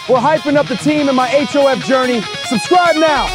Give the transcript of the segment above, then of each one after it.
We're hyping up the team in my HOF journey. Subscribe now.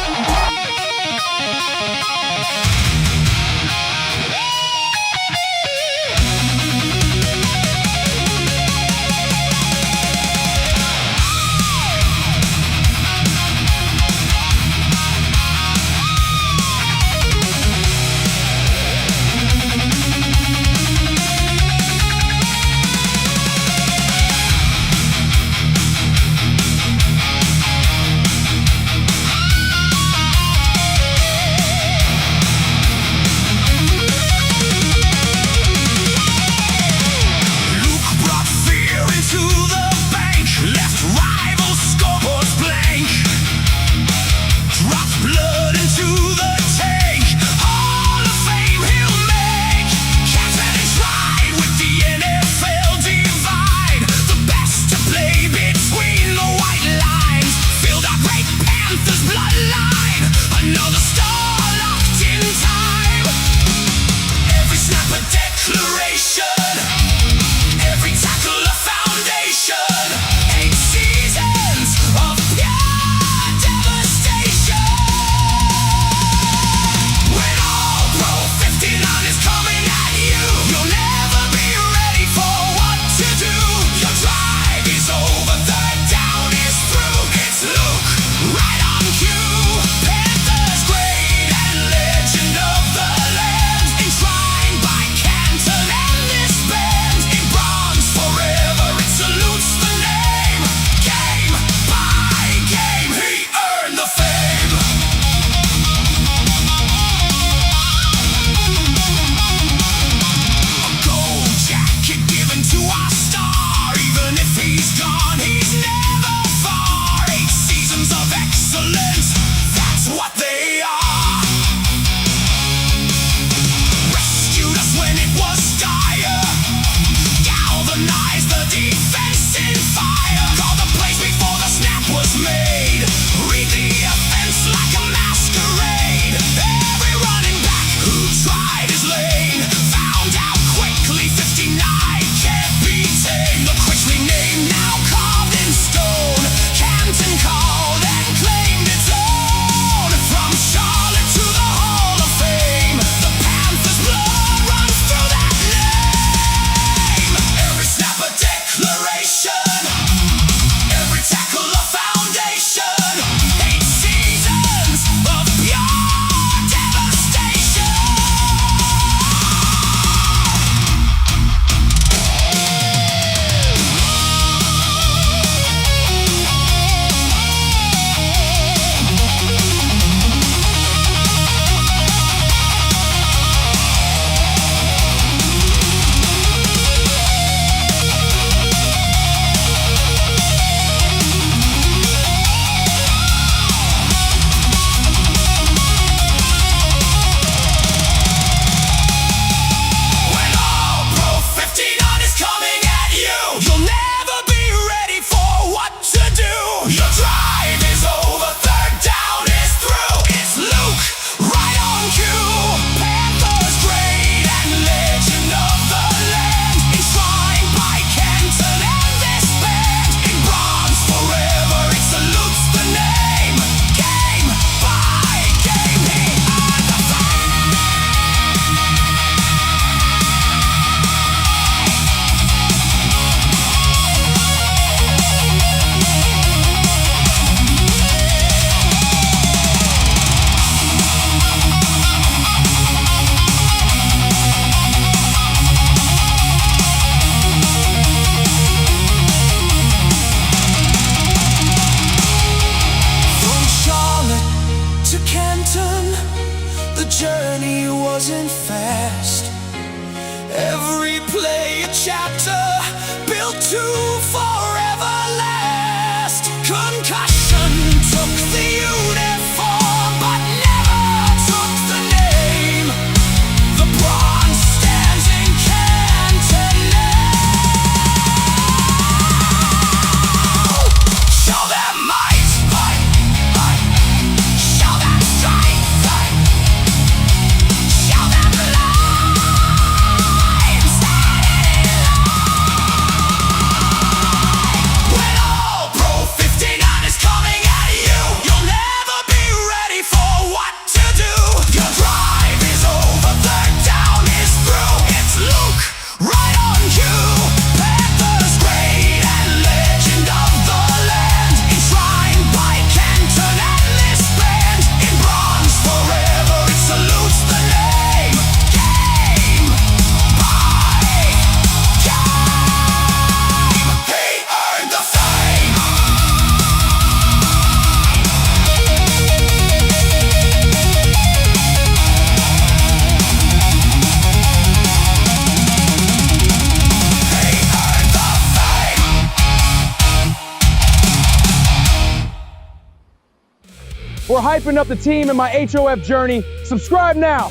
We're hyping up the team in my HOF journey. Subscribe now.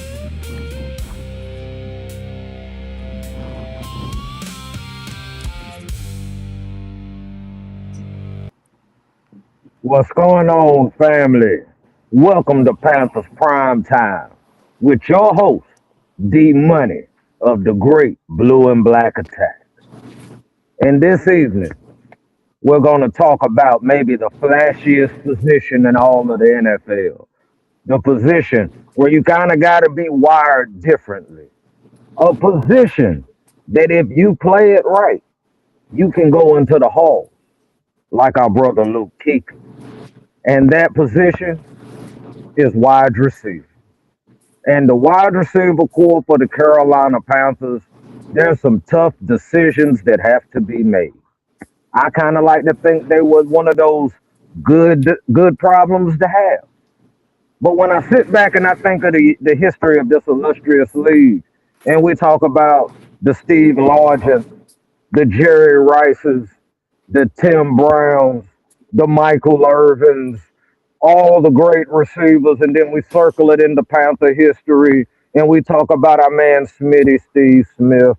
What's going on, family? Welcome to Panthers PRIMETIME with your host, Dee Money of the great Blue&Black Attack. And this evening, we're going to talk about maybe the flashiest position in all of the NFL. The position where you kind of got to be wired differently. A position that if you play it right, you can go into the hall like our brother Luke Kuechly. And that position is wide receiver. And the wide receiver core for the Carolina Panthers, there's some tough decisions that have to be made. I kind of like to think they was one of those good problems to have. But when I sit back and I think of the history of this illustrious league, and we talk about the Steve Largent, the Jerry Rices, the Tim Browns, the Michael Irvins, all the great receivers, and then we circle it into Panther history, and we talk about our man Smitty, Steve Smith,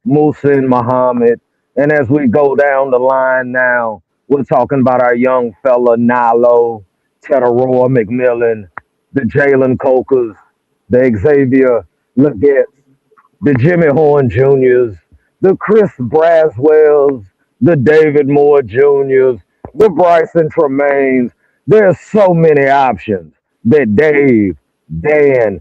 Muhsin Muhammad, and as we go down the line now, we're talking about our young fella Nilo, Teteroa McMillan, the Jalen Cokers, the Xavier Legette, the Jimmy Horn Juniors, the Chris Braswells, the David Moore Juniors, the Bryson Tremaines. There's so many options that Dave, Dan,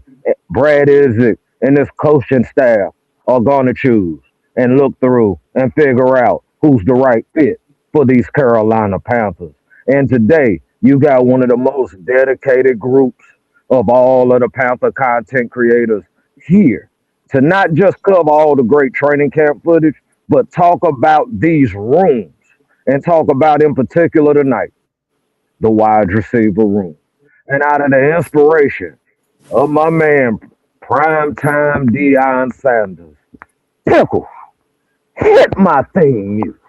Brad Isaac, and this coaching staff are going to choose and look through and figure out who's the right fit for these Carolina Panthers. And today, you got one of the most dedicated groups of all of the Panther content creators here to not just cover all the great training camp footage, but talk about these rooms and talk about in particular tonight the wide receiver room. And out of the inspiration of my man, primetime Deion Sanders, Pickle, hit my theme music.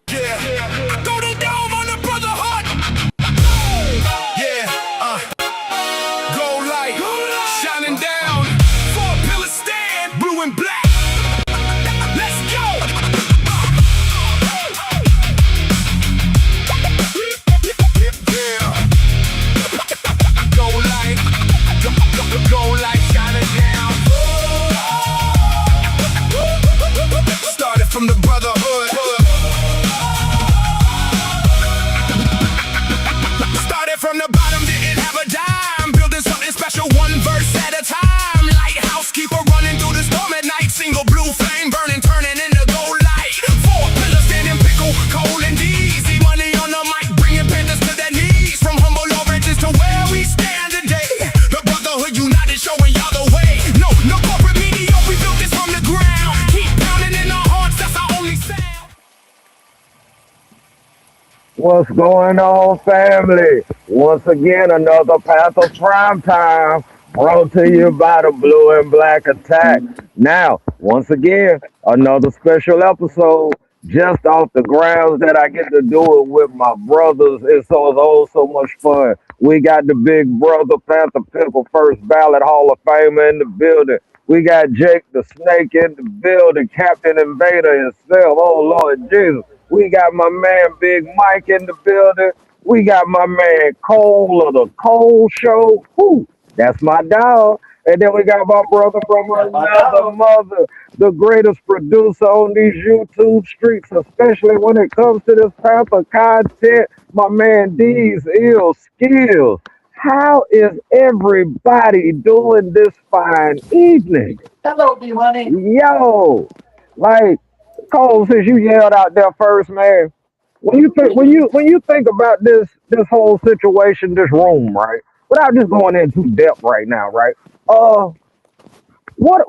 Yeah. Go to dome on the Brotherhood. Yeah. Go light. Shining down. Four pillars stand. Blue and black. Let's go. Yeah. Go light. Go light. Shining down. Started from the Brotherhood. From the bottom, didn't have a dime. Building something special, one verse at a time. Lighthouse keeper running through the storm at night. Single blue flame burning, turning into gold light. Four pillars standing, pickle, cold and Dee. Dee Money on the mic, bringing Panthers to their knees. From humble origins to where we stand today. The Brotherhood united, showing y'all the way. No corporate media, we built this from the ground. Keep pounding in our hearts, that's our only sound. What's going on, family? Once again, another Panthers Primetime brought to you by the Blue&Black Attack. Now, once again, another special episode just off the grounds that I get to do it with my brothers. It's so much fun. We got the big brother Panther Pickle First Ballot Hall of Famer in the building. We got Jake the Snake in the building, Captain Invader himself. Oh, Lord Jesus. We got my man Big Mike in the building. We got my man Cole of the Cole Show. Whoo, that's my dog. And then we got my brother from another mother, the greatest producer on these YouTube streets, especially when it comes to this type of content. My man D's ill skills. How is everybody doing this fine evening? Hello, Dee Money. Yo, like Cole, since you yelled out there first, man. When you think about this whole situation, this room, right? Without just going into depth right now, right? What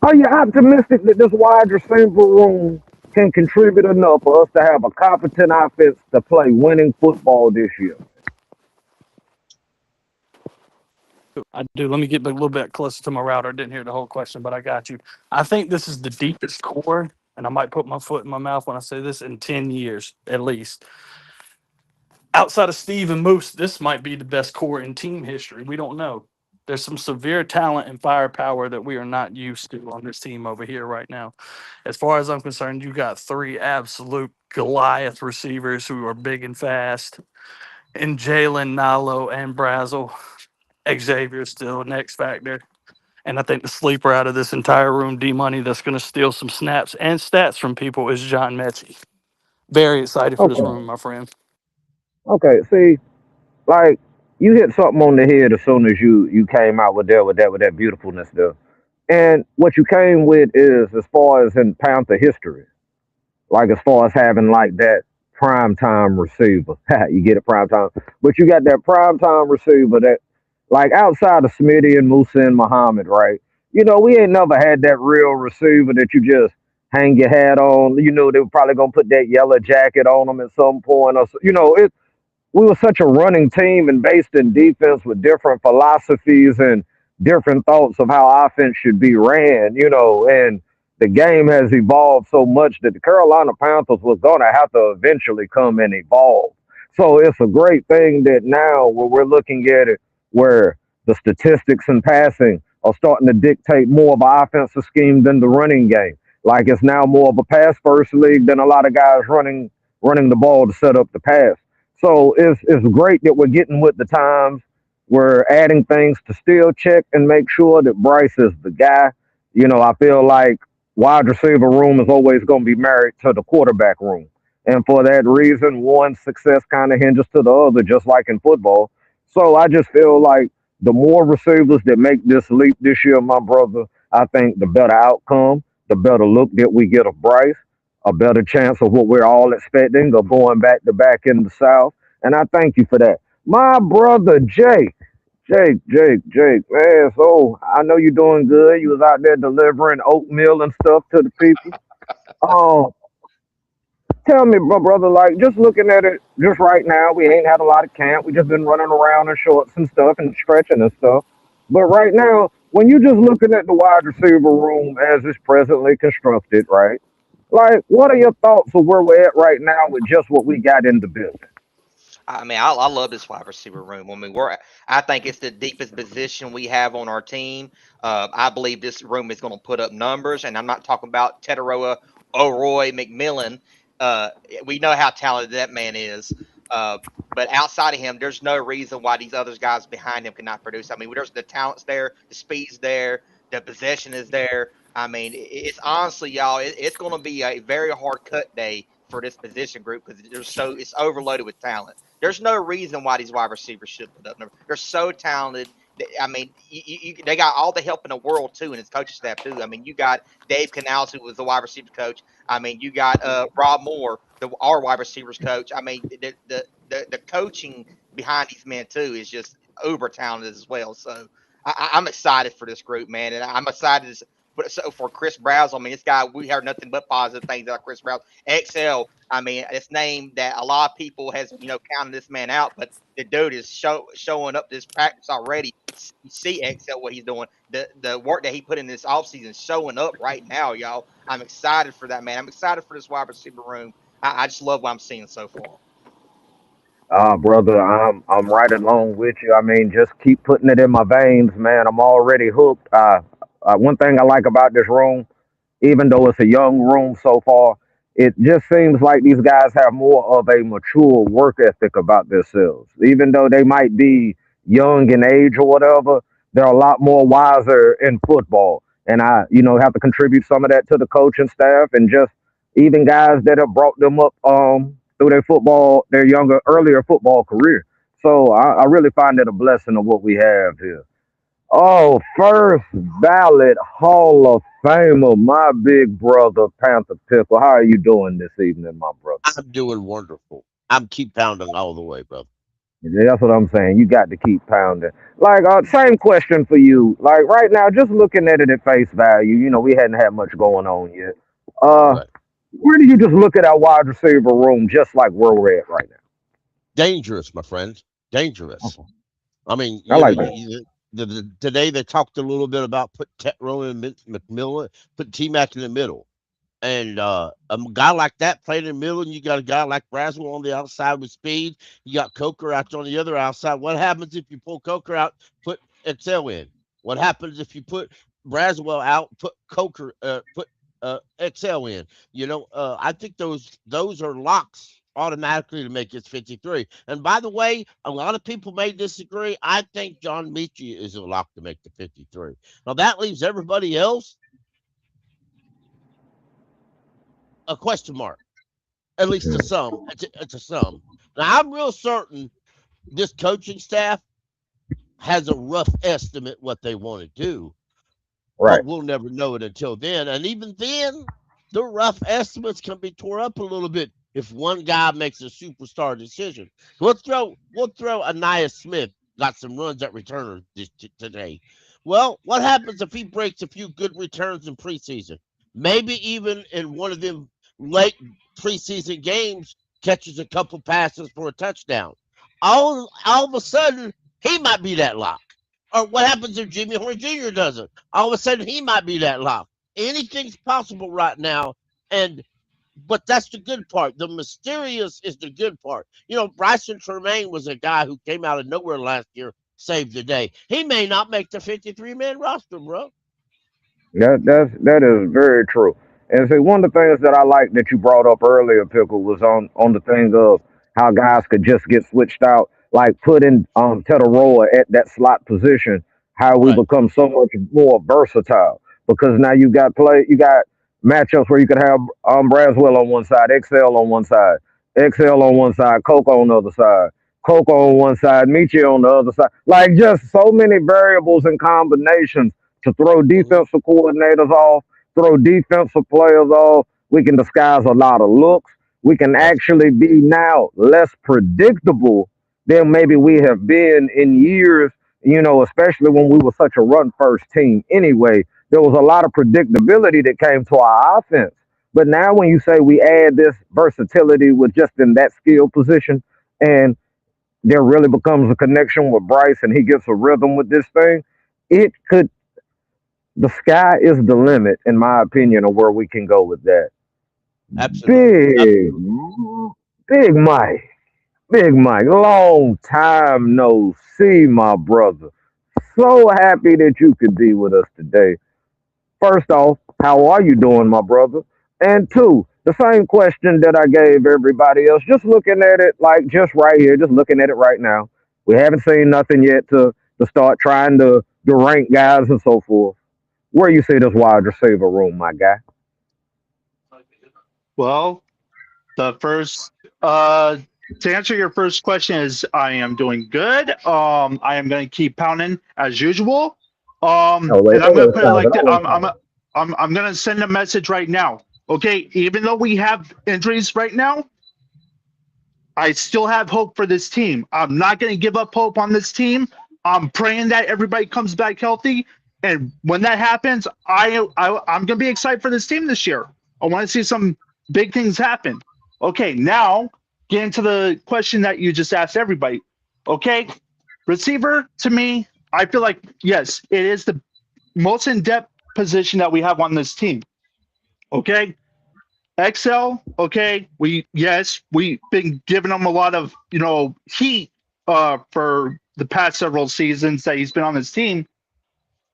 are you optimistic that this wide receiver room can contribute enough for us to have a competent offense to play winning football this year? I do. Let me get a little bit closer to my router. I didn't hear the whole question, but I got you. I think this is the deepest core, and I might put my foot in my mouth when I say this, in 10 years at least. outside of Steve and Moose, this might be the best core in team history. We don't know. There's some severe talent and firepower that we are not used to on this team over here right now. As far as I'm concerned, you got three absolute Goliath receivers who are big and fast, and Jalen, Nalo, and Brazel. Xavier still an X factor. And I think the sleeper out of this entire room, Dee Money, that's going to steal some snaps and stats from people is John Mechie. Very excited for this Okay. room, my friend. Okay. See, like you hit something on the head as soon as you came out with that beautifulness there. And what you came with is as far as in Panther history, like as far as having like that prime time receiver. You get a prime time, but you got that prime time receiver that, like outside of Smitty and Musa and Muhammad, right? We ain't never had that real receiver that you just hang your hat on. They were probably gonna put that yellow jacket on them at some point, or it we were such a running team and based in defense with different philosophies and different thoughts of how offense should be ran, and the game has evolved so much that the Carolina Panthers was going to have to eventually come and evolve. So it's a great thing that now where we're looking at it, where the statistics in passing are starting to dictate more of an offensive scheme than the running game. Like it's now more of a pass first league than a lot of guys running the ball to set up the pass. So it's great that we're getting with the times. We're adding things to still check and make sure that Bryce is the guy. I feel like wide receiver room is always going to be married to the quarterback room. And for that reason, one success kind of hinges to the other, just like in football. So I just feel like the more receivers that make this leap this year, my brother, I think the better outcome, the better look that we get of Bryce, a better chance of what we're all expecting of going back to back in the South. And I thank you for that. My brother Jake, man. So I know you're doing good. You was out there delivering oatmeal and stuff to the people. Um, Tell me, my brother, like just looking at it just right now, we ain't had a lot of camp. We just been running around in shorts and stuff and stretching and stuff. But right now, when you just looking at the wide receiver room as it's presently constructed, right? Like, what are your thoughts of where we're at right now with just what we got in the building? I mean, I love this wide receiver room. I mean, I think it's the deepest position we have on our team. I believe this room is going to put up numbers, and I'm not talking about Teteroa O'Roy McMillan. Uh, we know how talented that man is. Uh, but outside of him, there's no reason why these other guys behind him cannot produce. I mean, there's the talent's there, the speed's there, the possession is there. I mean, it's honestly, y'all, it's going to be a very hard cut day for this position group because it's overloaded with talent. There's no reason why these wide receivers should put up numbers. They're so talented. I mean, they got all the help in the world too, and his coaching staff too. I mean, you got Dave Canales, who was the wide receiver coach. I mean, you got Rob Moore, our wide receivers coach. I mean, the coaching behind these men too is just uber talented as well. So I'm excited for this group, man, and I'm excited. But so for Chris Browse, I mean, this guy, we heard nothing but positive things about Chris Browse. XL, I mean, it's name that a lot of people has counted this man out, but the dude is showing up this practice already. You see XL what he's doing. The work that he put in this offseason is showing up right now, y'all. I'm excited for that, man. I'm excited for this wide receiver room. I just love what I'm seeing so far. Brother, I'm right along with you. I mean, just keep putting it in my veins, man. I'm already hooked. One thing I like about this room, even though it's a young room so far, it just seems like these guys have more of a mature work ethic about themselves. Even though they might be young in age or whatever, they're a lot more wiser in football. And I have to contribute some of that to the coaching staff and just even guys that have brought them up through their earlier football career. So I really find it a blessing of what we have here. Oh, first ballot Hall of Famer, my big brother Panther Pickle. How are you doing this evening, my brother? I'm doing wonderful. I'm keep pounding all the way, brother. Yeah, that's what I'm saying. You got to keep pounding. Like, same question for you. Like right now, just looking at it at face value, we hadn't had much going on yet. Uh, Right. where do you just look at our wide receiver room, just like where we're at right Dangerous, my friend. Dangerous. now? I mean, I like that. today they talked a little bit about put Tetrow and McMillan, put T Mac in the middle. And a guy like that playing in the middle, and you got a guy like Braswell on the outside with speed. You got Coker out on the other outside. What happens if you pull Coker out, put Excel in? What happens if you put Braswell out, put Coker, put Excel in? I think those are locks automatically to make it 53. And by the way, a lot of people may disagree. I think John Michie is a lock to make the 53. Now that leaves everybody else a question mark, at least to some. It's a some. Now I'm real certain this coaching staff has a rough estimate what they want to do, Right. but we'll never know it until then. And even then, the rough estimates can be tore up a little bit if one guy makes a superstar decision. We'll throw Anais Smith got some runs at returner today. Well, what happens if he breaks a few good returns in preseason? Maybe even in one of them late preseason games, catches a couple passes for a touchdown. All of a sudden, he might be that lock. Or what happens if Jimmy Horn Jr. doesn't? All of a sudden, he might be that lock. Anything's possible right now, and but that's the good part. The mysterious is the good part. Bryson Tremaine was a guy who came out of nowhere last year, saved the day. He may not make the 53-man roster, bro. That is very true. And see, one of the things that I like that you brought up earlier, Pickle, was on the thing of how guys could just get switched out, like putting Tetaroa at that slot position, how we Right. become so much more versatile. Because now you got matchups where you could have Braswell on one side, XL on one side, XL on one side, Coco on the other side, Coco on one side, Michi on the other side. Like just so many variables and combinations to throw Hmm. defensive coordinators off, throw defensive players off. We can disguise a lot of looks. We can Yes. actually be now less predictable than maybe we have been in years, especially when we were such a run first team anyway. There was a lot of predictability that came to our offense. But now when you say we add this versatility with just in that skill position and there really becomes a connection with Bryce and he gets a rhythm with this thing, it could the sky is the limit, in my opinion, of where we can go with that. Absolutely. Big, Absolutely. big Mike, big Mike, long time no see, my brother. So happy that you could be with us today. First off, how are you doing, my brother? And two, the same question that I gave everybody else, just looking at it like just right here, just looking at it right now. We haven't seen nothing yet to start trying to rank guys and so forth. Where you see this wide receiver room, my guy? Well, the first to answer your first question is I am doing good. I am going to keep pounding as usual. Oh, wait, And I'm going to always put it sounded, like that. always sounded. I'm going to send a message right now. Okay, even though we have injuries right now, I still have hope for this team. I'm not going to give up hope on this team. I'm praying that everybody comes back healthy, and when that happens, I'm going to be excited for this team this year. I want to see some big things happen. Okay, now get into the question that you just asked everybody. Okay, receiver to me, I feel like yes, it is the most in-depth position that we have on this team. Okay, XL, okay, we've been giving him a lot of heat for the past several seasons that he's been on this team.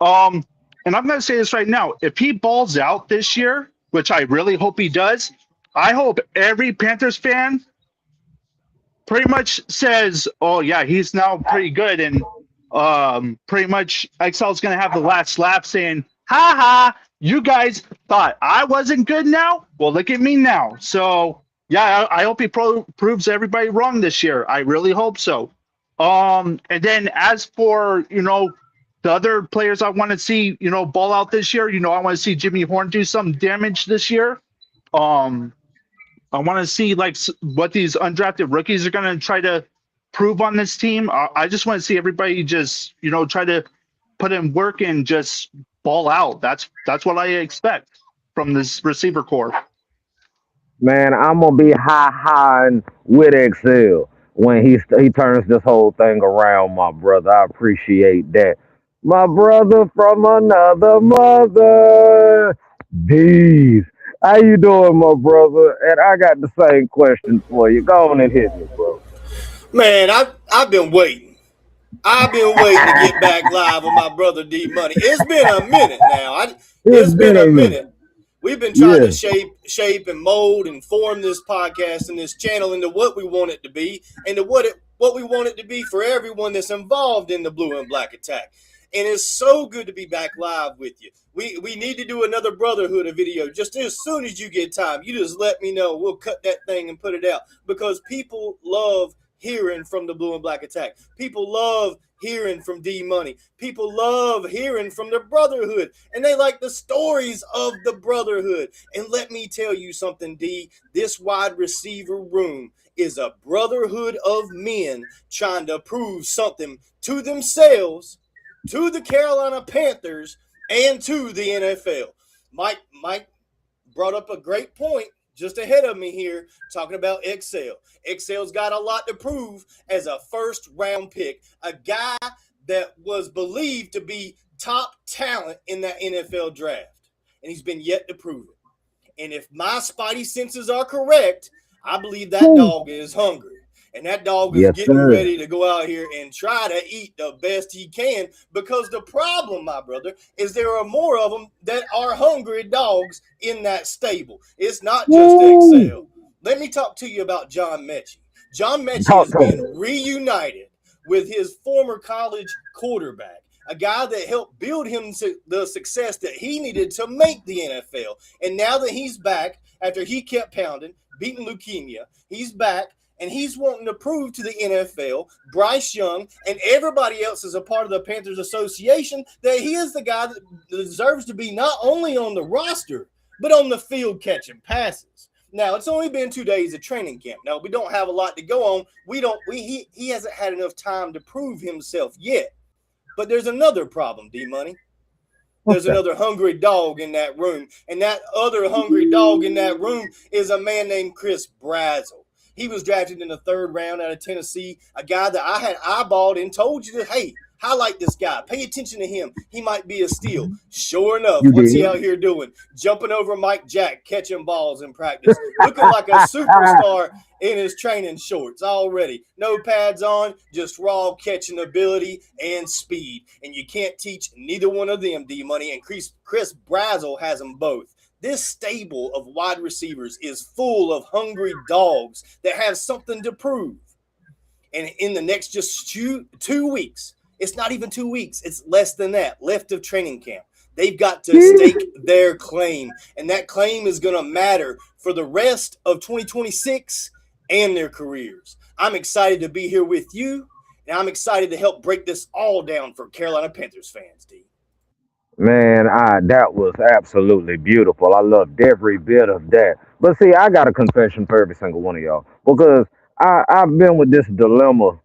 Um, and I'm gonna say this right now: if he balls out this year, which I really hope he does, I hope every Panthers fan pretty much says, "Oh yeah, he's now pretty good," and pretty much Excel's gonna have the last laugh, saying, "Ha ha, you guys thought I wasn't good now? Well, look at me now." So yeah, I hope he proves everybody wrong this year. I really hope so. And then as for the other players I want to see ball out this year, I want to see Jimmy Horn do some damage this year. Um, I want to see like what these undrafted rookies are going to try to prove on this team. I just want to see everybody just try to put in work and just ball out. That's what I expect from this receiver core. Man, I'm gonna be high with Excel when he turns this whole thing around, my brother. I appreciate that. My brother from another mother. These How you doing, my brother? And I got the same question for you. Go on and hit me, bro. Man, I've been waiting. I've been waiting to get back live with my brother D Money. It's been a minute now. It's It's been been a a minute. minute. We've been trying to Yeah. shape and mold and form this podcast and this channel into what we want it to be and to what we want it to be for everyone that's involved in the Blue and Black attack. And it's so good to be back live with you. We need to do another Brotherhood video just as soon as you get time. You just let me know. We'll cut that thing and put it out because people love hearing from the Blue and Black attack. People love hearing from D Money. People love hearing from the Brotherhood, and they like the stories of the Brotherhood. And let me tell you something, D. This wide receiver room is a brotherhood of men trying to prove something to themselves, to the Carolina Panthers, and to the NFL. Mike brought up a great point just ahead of me here, talking about Excel. Excel's got a lot to prove as a first round pick, a guy that was believed to be top talent in that NFL draft, and he's been yet to prove it. And if my spidey senses are correct, I believe that Woo. dog is hungry. And that dog is Yes, getting sir. ready to go out here and try to eat the best he can, because the problem, my brother, is there are more of them that are hungry dogs in that stable. It's not just Woo. Excel. Let me talk to you about John Mechie. John Mechie Talk is to being me. reunited with his former college quarterback, a guy that helped build him the success that he needed to make the NFL. And now that he's back, after he kept pounding, beating leukemia, he's back and he's wanting to prove to the NFL, Bryce Young, and everybody else as a part of the Panthers Association that he is the guy that deserves to be not only on the roster, but on the field catching passes. Now, it's only been 2 days of training camp. Now, we don't have a lot to go on. He hasn't had enough time to prove himself yet. But there's another problem, D Money. There's another hungry dog in that room. And that other hungry dog in that room is a man named Chris Brazzell. He was drafted in the 3rd round out of Tennessee, a guy that I had eyeballed and told you that, hey, highlight this guy. Pay attention to him. He might be a steal. Sure enough, You what's he did. out here doing? Jumping over Mike Jack, catching balls in practice, looking like a superstar in his training shorts already. No pads on, just raw catching ability and speed. And you can't teach neither one of them, D Money. And Chris Brazzell has them both. This stable of wide receivers is full of hungry dogs that have something to prove. And in the next just 2 weeks, it's not even 2 weeks, it's less than that, left of training camp. They've got to stake their claim, and that claim is going to matter for the rest of 2026 and their careers. I'm excited to be here with you, and I'm excited to help break this all down for Carolina Panthers fans, D. Man, that was absolutely beautiful. I loved every bit of that. But see, I got a confession for every single one of y'all because I've been with this dilemma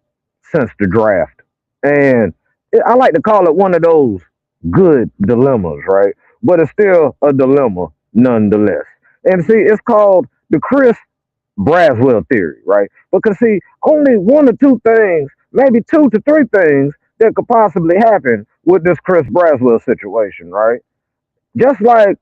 since the draft, and I like to call it one of those good dilemmas, right? But it's still a dilemma nonetheless. And see, it's called the Chris Braswell theory, right? Because see, only one or two things, maybe two to three things that could possibly happen with this Chris Braswell situation, right? Just like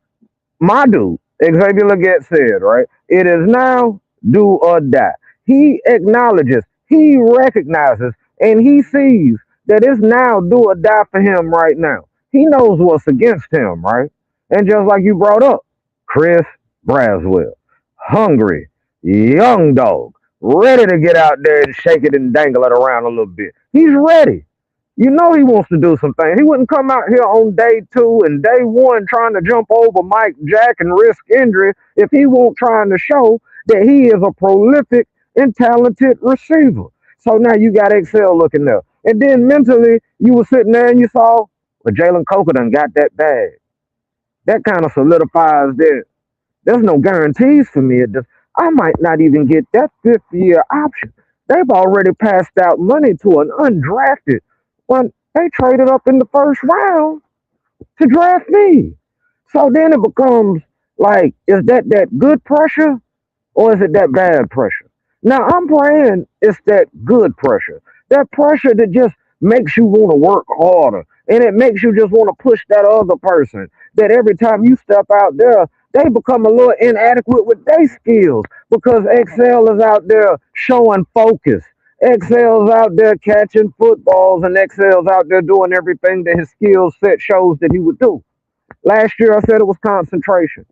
my dude, Xavier Leggett said, right? It is now do or die. He acknowledges, he recognizes, and he sees that it's now do or die for him right now. He knows what's against him, right? And just like you brought up, Chris Braswell, hungry, young dog, ready to get out there and shake it and dangle it around a little bit. He's ready. You know he wants to do some things. He wouldn't come out here on day 2 and day 1 trying to jump over Mike Jack and risk injury if he won't trying to show that he is a prolific and talented receiver. So now you got Excel looking there. And then mentally, you were sitting there and you saw, well, Jalen Coker done got that bag. That kind of solidifies that there's no guarantees for me. I might not even get that 5th-year option. They've already passed out money to an undrafted when they traded up in the 1st round to draft me. So then it becomes like, is that good pressure or is it that bad pressure? Now I'm praying it's that good pressure. That pressure that just makes you want to work harder and it makes you just want to push that other person. That every time you step out there, they become a little inadequate with their skills because XL is out there showing focus. XL's out there catching footballs, and XL's out there doing everything that his skill set shows that he would do. Last year I said it was concentration.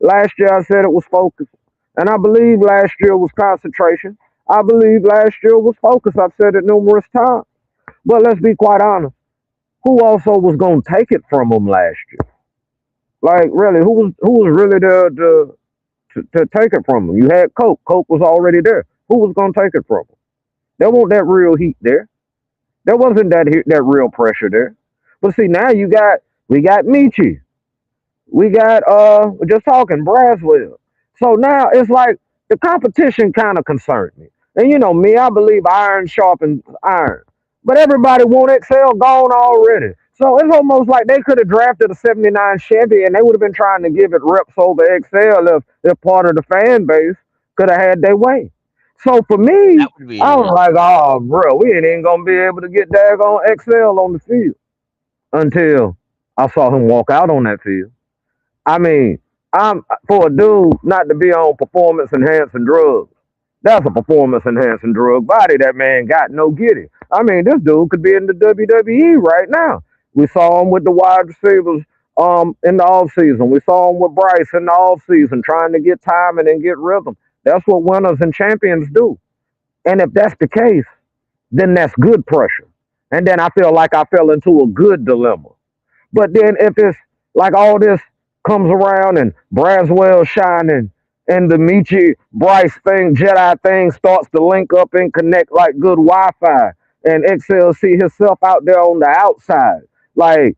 Last year I said it was focus. And I believe last year was concentration. I believe last year was focus. I've said it numerous times. But let's be quite honest. Who also was going to take it from him last year? Like really, who was really there to take it from him? You had Coke. Coke was already there. Who was going to take it from him? There wasn't that real heat there. There wasn't that real pressure there. But see, now we got Michi. We got we're just talking Braswell. So now it's like the competition kind of concerned me. And you know me, I believe iron sharpens iron. But everybody want XL gone already. So it's almost like they could have drafted a 79 Chevy and they would have been trying to give it reps over XL if part of the fan base could have had their way. So for me, That would be I was interesting. like, oh, bro, we ain't even going to be able to get daggone XL on the field until I saw him walk out on that field. I mean, I'm for a dude not to be on performance enhancing drugs. That's a performance enhancing drug body that man got no giddy. I mean, this dude could be in the WWE right now. We saw him with the wide receivers in the off season. We saw him with Bryce in the off season trying to get timing and get rhythm. That's what winners and champions do. And if that's the case, then that's good pressure. And then I feel like I fell into a good dilemma. But then if it's like all this comes around and Braswell shining and the Michi Bryce thing, Jedi thing starts to link up and connect like good Wi-Fi, and XL see himself out there on the outside, like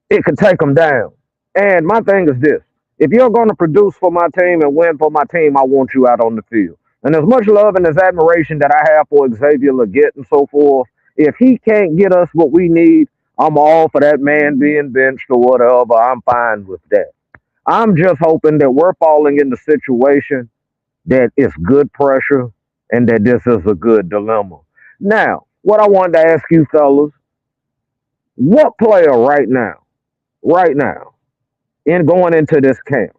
it could take them down. And my thing is this: if you're going to produce for my team and win for my team, I want you out on the field. And as much love and as admiration that I have for Xavier Leggett and so forth, if he can't get us what we need, I'm all for that man being benched or whatever. I'm fine with that. I'm just hoping that we're falling in the situation that it's good pressure and that this is a good dilemma. Now, what I wanted to ask you fellas, what player right now, in going into this camp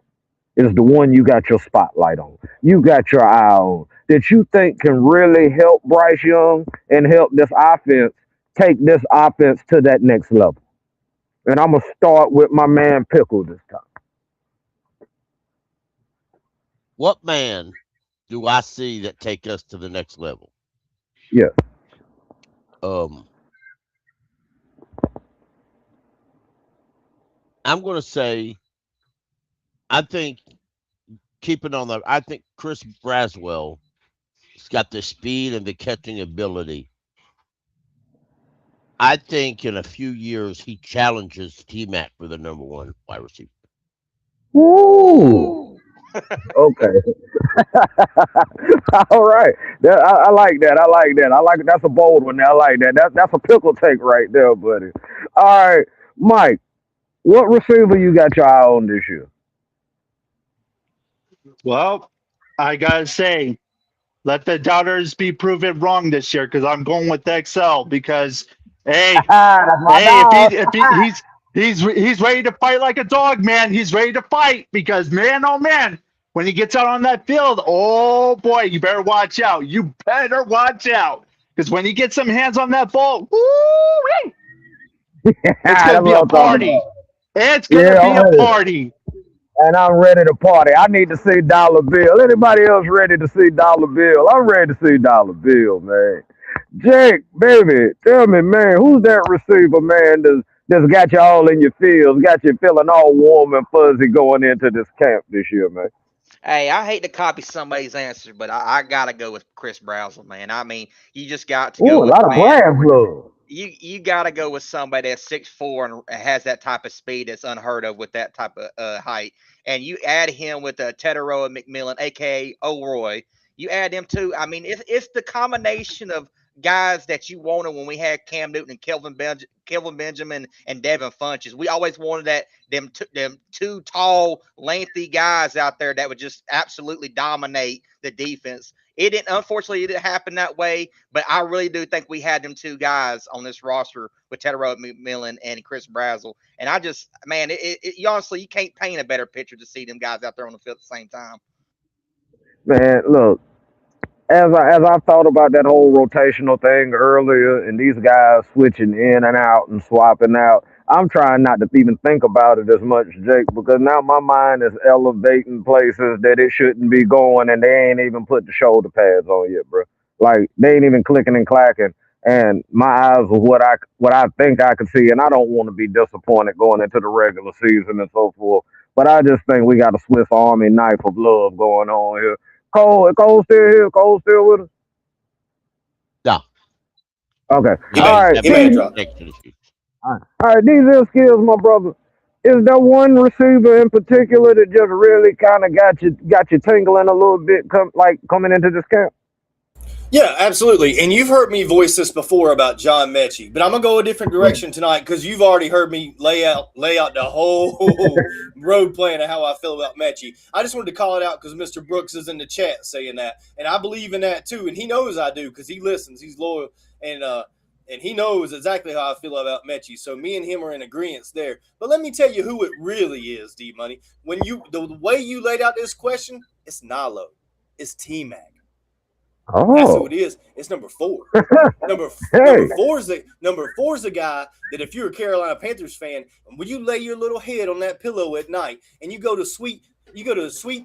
is the one you got your spotlight on, you got your eye on, that you think can really help Bryce Young and help this offense take this offense to that next level? And I'm going to start with my man Pickle this time. What man do I see that take us to the next level? Yeah. I'm going to say, I think I think Chris Braswell has got the speed and the catching ability. I think in a few years he challenges T-Mac for the number one wide receiver. Woo! Okay. All right. I like that. I like that. I like it. That's a bold one. I like that. That's a pickle take right there, buddy. All right, Mike. What receiver you got your eye on this year? Well, I gotta say, let the doubters be proven wrong this year because I'm going with XL because hey, That's my hey, dog. if he he's ready to fight like a dog, man. He's ready to fight because man, oh man, when he gets out on that field, oh boy, you better watch out. You better watch out because when he gets some hands on that ball, woo, it's gonna That's be what a I'm talking party. about. It's gonna Yeah, be I'm a ready. party. And I'm ready to party. I need to see Dollar Bill. Anybody else ready to see Dollar Bill? I'm ready to see Dollar Bill, man. Jake, baby, tell me, man, who's that receiver, man, that's got you all in your feels, got you feeling all warm and fuzzy going into this camp this year, man? Hey, I hate to copy somebody's answer, but I gotta go with Chris Browser, man. I mean, you just got to go Ooh, a with lot a of man. brass love. You got to go with somebody that's 6'4" and has that type of speed that's unheard of with that type of height. And you add him with Teteroa McMillan, aka O'Roy. You add them too. I mean, it's the combination of guys that you wanted when we had Cam Newton and Kelvin Benjamin and Devin Funches. We always wanted them two tall, lengthy guys out there that would just absolutely dominate the defense. It didn't, unfortunately, it didn't happen that way. But I really do think we had them two guys on this roster with Tedero McMillan and Chris Brazzell. And I just, man, you honestly, you can't paint a better picture to see them guys out there on the field at the same time. Man, look, as I thought about that whole rotational thing earlier, and these guys switching in and out and swapping out, I'm trying not to even think about it as much, Jake, because now my mind is elevating places that it shouldn't be going, and they ain't even put the shoulder pads on yet, bro. Like they ain't even clicking and clacking, and my eyes are what I think I could see, and I don't want to be disappointed going into the regular season and so forth. But I just think we got a Swiss Army knife of love going on here. Cole still here? Cole still with us? Yeah. Okay. He All may, right. he may have These, dropped. all right. These are skills, my brother. Is there one receiver in particular that just really kind of got you tingling a little bit, coming into this camp? Yeah, absolutely. And you've heard me voice this before about John Mechie, but I'm gonna go a different direction tonight because you've already heard me lay out the whole road plan of how I feel about Mechie. I just wanted to call it out because Mr. Brooks is in the chat saying that, and I believe in that too, and he knows I do because he listens, he's loyal, and he knows exactly how I feel about Mechie. So me and him are in agreement there. But let me tell you who it really is, D Money. When the way you laid out this question, it's Nalo, it's T Mac. That's who it is. It's number 4. Number Hey. four is the guy that if you're a Carolina Panthers fan, when you lay your little head on that pillow at night and you go to sweet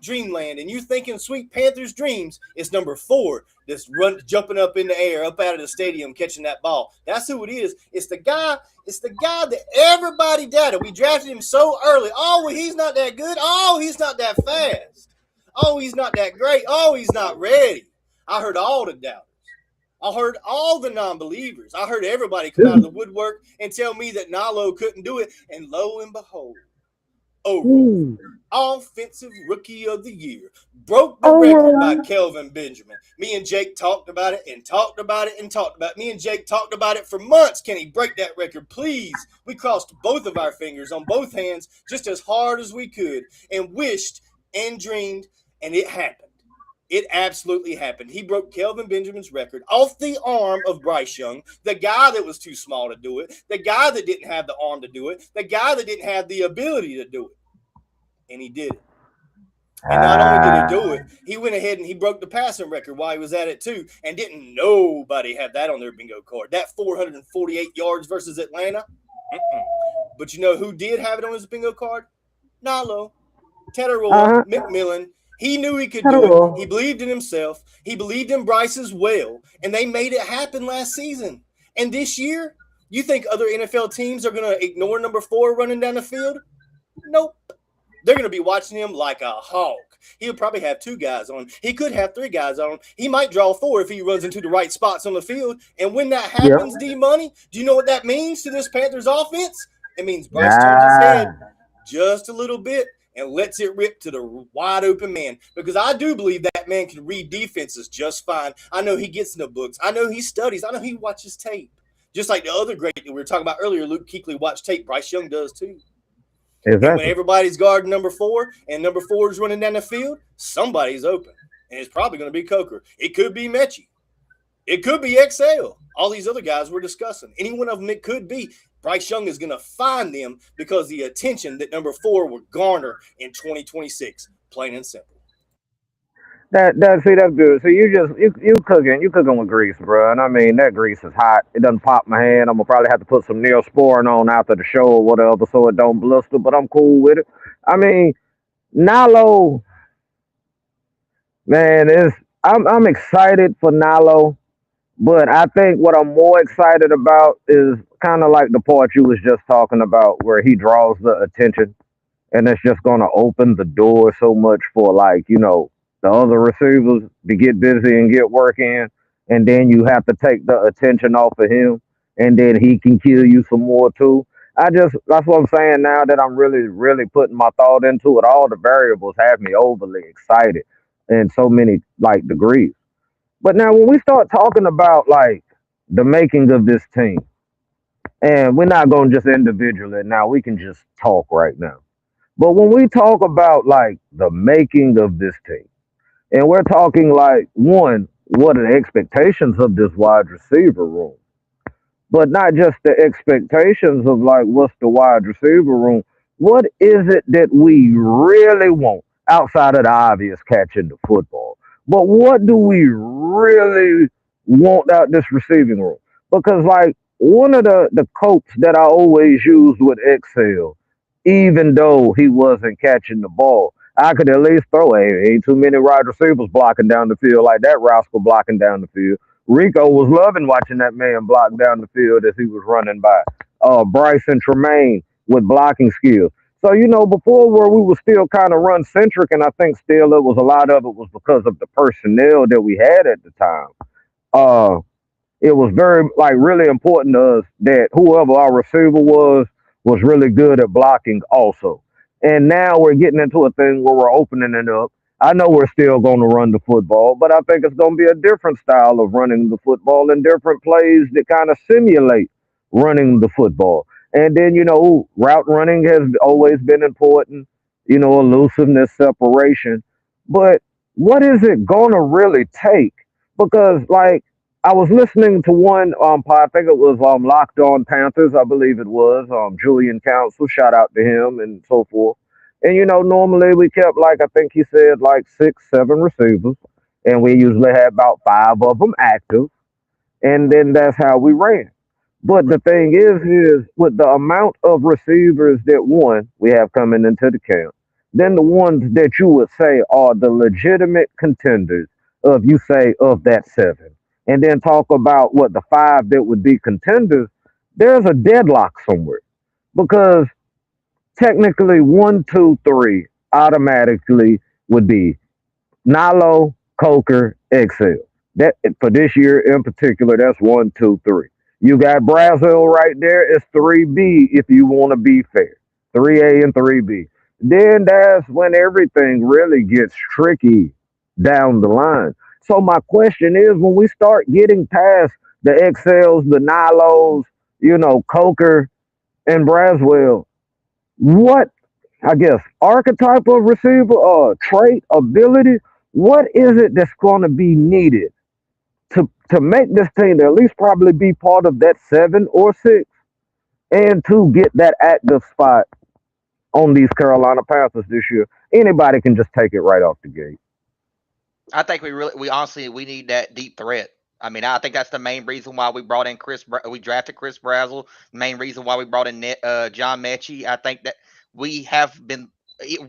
dreamland and you're thinking sweet Panthers dreams, it's number 4 that's jumping up in the air, up out of the stadium, catching that ball. That's who it is. It's the guy that everybody doubted. We drafted him so early. Oh, well, he's not that good. Oh, he's not that fast. Oh, he's not that great. Oh, he's not ready. I heard all the doubters. I heard all the non-believers. I heard everybody come out of the woodwork and tell me that Nalo couldn't do it. And lo and behold, Offensive Rookie of the Year broke the record by Kelvin Benjamin. Me and Jake talked about it and talked about it and talked about it. Me and Jake talked about it for months. Can he break that record? Please. We crossed both of our fingers on both hands just as hard as we could and wished and dreamed, and it happened. It absolutely happened. He broke Kelvin Benjamin's record off the arm of Bryce Young, the guy that was too small to do it, the guy that didn't have the arm to do it, the guy that didn't have the ability to do it. And he did it. And not only did he do it, he went ahead and he broke the passing record while he was at it too. And didn't nobody have that on their bingo card. That 448 yards versus Atlanta. But you know who did have it on his bingo card? Nalo, Tedero McMillan. He knew he could do it. He believed in himself. He believed in Bryce as well. And they made it happen last season. And this year, you think other NFL teams are going to ignore number 4 running down the field? Nope. They're going to be watching him like a hawk. He'll probably have 2 guys on. He could have 3 guys on. He might draw 4 if he runs into the right spots on the field. And when that happens, D Money, do you know what that means to this Panthers offense? It means Bryce turns his head just a little bit and lets it rip to the wide open man. Because I do believe that man can read defenses just fine. I know he gets in the books. I know he studies. I know he watches tape. Just like the other great that we were talking about earlier, Luke Kuechly watched tape. Bryce Young does too. Exactly. And when everybody's guarding number 4 and number 4 is running down the field, somebody's open. And it's probably going to be Coker. It could be Mechie. It could be XL. All these other guys we're discussing. Any one of them it could be. Bryce Young is going to find them because the attention that number 4 will garner in 2026, plain and simple. That's good. So you cooking with grease, bro. And I mean that grease is hot. It doesn't pop my hand. I'm gonna probably have to put some Neosporin on after the show or whatever so it don't blister. But I'm cool with it. I mean, Nalo, man, I'm excited for Nalo. But I think what I'm more excited about is kind of like the part you was just talking about where he draws the attention and it's just going to open the door so much for the other receivers to get busy and get work in. And then you have to take the attention off of him and then he can kill you some more too. That's what I'm saying now that I'm really, really putting my thought into it. All the variables have me overly excited in so many degrees. But now when we start talking about the making of this team, and we're not going to just individually now, we can just talk right now. But when we talk about the making of this team, And we're talking like one, what are the expectations of this wide receiver room? But not just the expectations of like what's the wide receiver room. What is it that we really want outside of the obvious catching the football? But what do we really want out this receiving room? Because like one of the quotes that I always used with Excel, even though he wasn't catching the ball, I could at least throw ain't too many wide receivers blocking down the field like that rascal blocking down the field. Rico was loving watching that man block down the field as he was running by. Bryson Tremaine with blocking skills. So, before where we were still kind of run centric, and I think still it was a lot of it was because of the personnel that we had at the time. Uh, it was very like really important to us that whoever our receiver was really good at blocking also. And now we're getting into a thing where we're opening it up. I know we're still going to run the football, but I think it's going to be a different style of running the football and different plays that kind of simulate running the football. And then, route running has always been important, elusiveness, separation. But what is it going to really take? Because, like, I was listening to one I think it was Locked On Panthers, I believe it was Julian Council. Shout out to him and so forth. And normally we kept like I think he said like 6, 7 receivers, and we usually had about 5 of them active, and then that's how we ran. But the thing is with the amount of receivers that one we have coming into the camp, then the ones that you would say are the legitimate contenders of you say of that 7, and then talk about what the 5 that would be contenders. There's a deadlock somewhere because technically 1, 2, 3 automatically would be Nalo, Coker, Excel. That for this year in particular, that's 1, 2, 3. You got Brazil right there. It's 3B if you want to be fair. 3A and 3B. Then that's when everything really gets tricky down the line. So my question is when we start getting past the Excels, the Nilos, Coker and Braswell, what I guess archetype of receiver or trait, ability, what is it that's gonna be needed to make this team to at least probably be part of that 7 or 6 and to get that active spot on these Carolina Panthers this year? Anybody can just take it right off the gate. I think we honestly, we need that deep threat. I mean, I think that's the main reason why we brought in we drafted Chris Brazzell. Main reason why we brought in John Mechie. I think that we have been,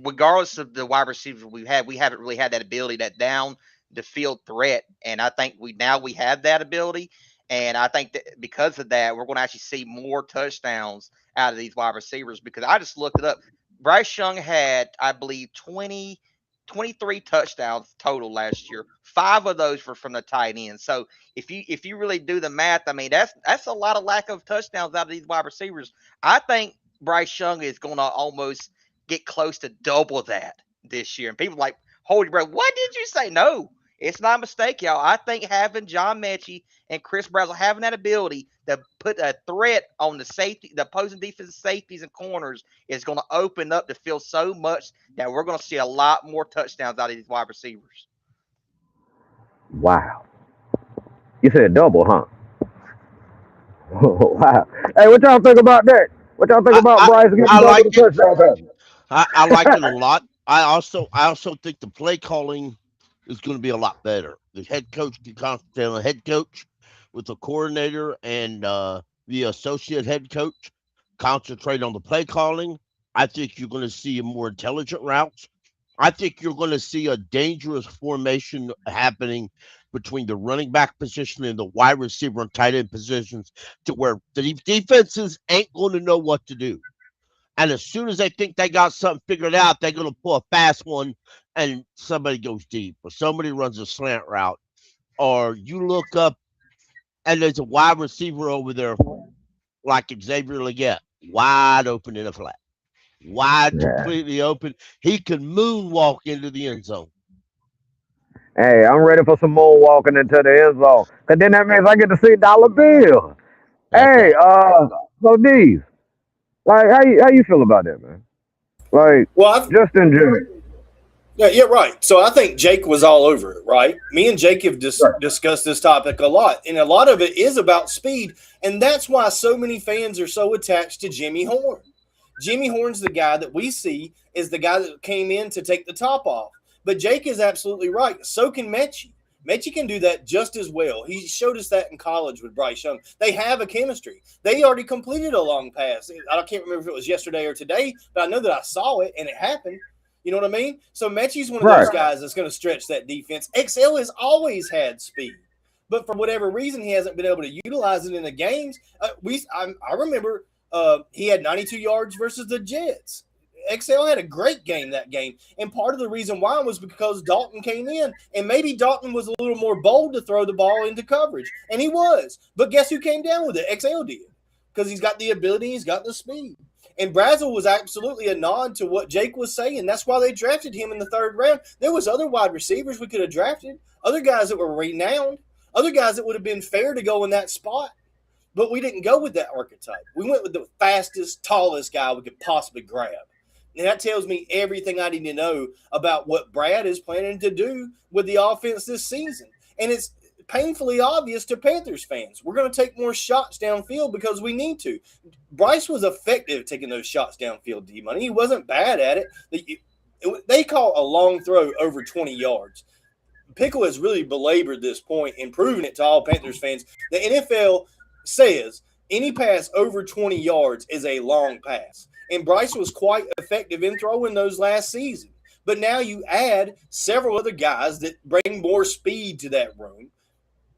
regardless of the wide receivers we've had, we haven't really had that ability, that down the field threat. And I think we have that ability. And I think that because of that, we're going to actually see more touchdowns out of these wide receivers because I just looked it up. Bryce Young had, I believe, 23 touchdowns total last year. 5 of those were from the tight end. So if you really do the math, I mean that's a lot of lack of touchdowns out of these wide receivers. I think Bryce Young is going to almost get close to double that this year. And people are like, holy breath, what did you say? No, it's not a mistake, y'all. I think having John Mechie and Chris Brazzell having that ability to put a threat on the opposing defensive safeties and corners is going to open up the field so much that we're going to see a lot more touchdowns out of these wide receivers. Wow. You said double, huh? Wow. Hey, what y'all think about that? What y'all think I, about I, Bryce getting I double like the it. touchdown passes? I like it a lot. I also think the play calling is going to be a lot better. The head coach can concentrate on the head coach with the coordinator and the associate head coach concentrate on the play calling. I think you're going to see a more intelligent routes. I think you're going to see a dangerous formation happening between the running back position and the wide receiver and tight end positions to where the defenses ain't going to know what to do. And as soon as they think they got something figured out, they're going to pull a fast one and somebody goes deep or somebody runs a slant route. Or you look up and there's a wide receiver over there like Xavier Leggett, wide open in the flat, wide, Yeah. completely open. He can moonwalk into the end zone. Hey, I'm ready for some more walking into the end zone. Cause then that means I get to see Dollar Bill. That's Hey, right. so D's, like how you feel about that, man? Like Well, just in general. Yeah, right. So I think Jake was all over it, right? Me and Jake have Right. discussed this topic a lot, and a lot of it is about speed, and that's why so many fans are so attached to Jimmy Horn. Jimmy Horn's the guy that we see is the guy that came in to take the top off. But Jake is absolutely right. So can Mechie. Mechie can do that just as well. He showed us that in college with Bryce Young. They have a chemistry. They already completed a long pass. I can't remember if it was yesterday or today, but I know that I saw it and it happened. You know what I mean? So Mechie's one of those Right. guys that's going to stretch that defense. XL has always had speed, but for whatever reason, he hasn't been able to utilize it in the games. I remember he had 92 yards versus the Jets. XL had a great game that game, and part of the reason why was because Dalton came in, and maybe Dalton was a little more bold to throw the ball into coverage, and he was. But guess who came down with it? XL did, because he's got the ability, he's got the speed. And Brazel was absolutely a nod to what Jake was saying. That's why they drafted him in the third round. There was other wide receivers we could have drafted, other guys that were renowned, other guys that would have been fair to go in that spot. But we didn't go with that archetype. We went with the fastest, tallest guy we could possibly grab. And that tells me everything I need to know about what Brad is planning to do with the offense this season. And it's painfully obvious to Panthers fans. We're going to take more shots downfield because we need to. Bryce was effective taking those shots downfield, Dee Money. He wasn't bad at it. They call a long throw over 20 yards. Pickle has really belabored this point and proven it to all Panthers fans. The NFL says any pass over 20 yards is a long pass. And Bryce was quite effective in throwing those last season. But now you add several other guys that bring more speed to that room.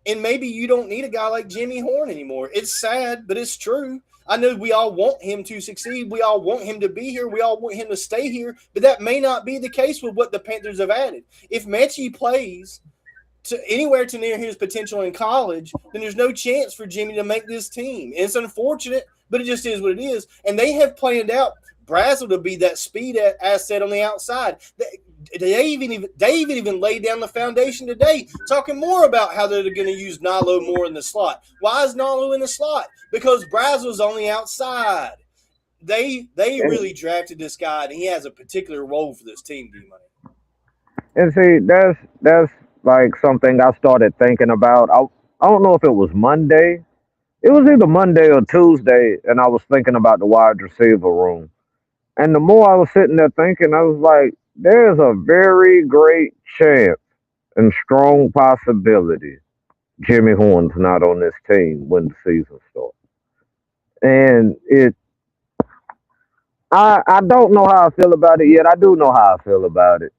And maybe you don't need a guy like Jimmy Horn anymore. It's sad, but it's true. I know we all want him to succeed. We all want him to be here. We all want him to stay here. But that may not be the case with what the Panthers have added. If Mechie plays to anywhere to near his potential in college, then there's no chance for Jimmy to make this team. And it's unfortunate, but it just is what it is. And they have planned out Brazel to be that speed asset on the outside. Dave even laid down the foundation today, talking more about how they're going to use Nalo more in the slot. Why is Nalo in the slot? Because Brazel's on the outside. They really drafted this guy, and he has a particular role for this team, D-Money. And see, that's like something I started thinking about. I don't know if it was Monday. It was either Monday or Tuesday, and I was thinking about the wide receiver room. And the more I was sitting there thinking, I was like, there's a very great chance and strong possibility Jimmy Horn's not on this team when the season starts. And I don't know how I feel about it yet. I do know how I feel about it.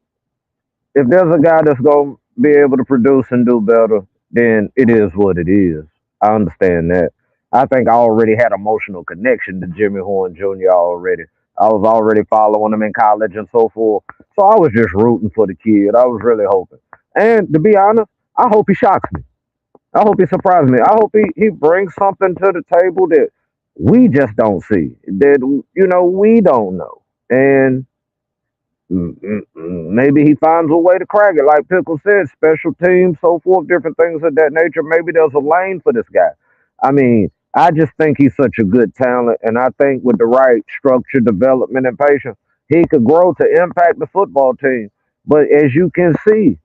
If there's a guy that's going to be able to produce and do better, then it is what it is. I understand that. I think I already had emotional connection to Jimmy Horn Jr. already. I was already following him in college and so forth. So I was just rooting for the kid. I was really hoping. And to be honest, I hope he shocks me. I hope he surprises me. I hope he brings something to the table that we just don't see, that, we don't know. And maybe he finds a way to crack it. Like Pickle said, special teams, so forth, different things of that nature. Maybe there's a lane for this guy. I mean, I just think he's such a good talent, and I think with the right structure, development, and patience, he could grow to impact the football team. But as you can see,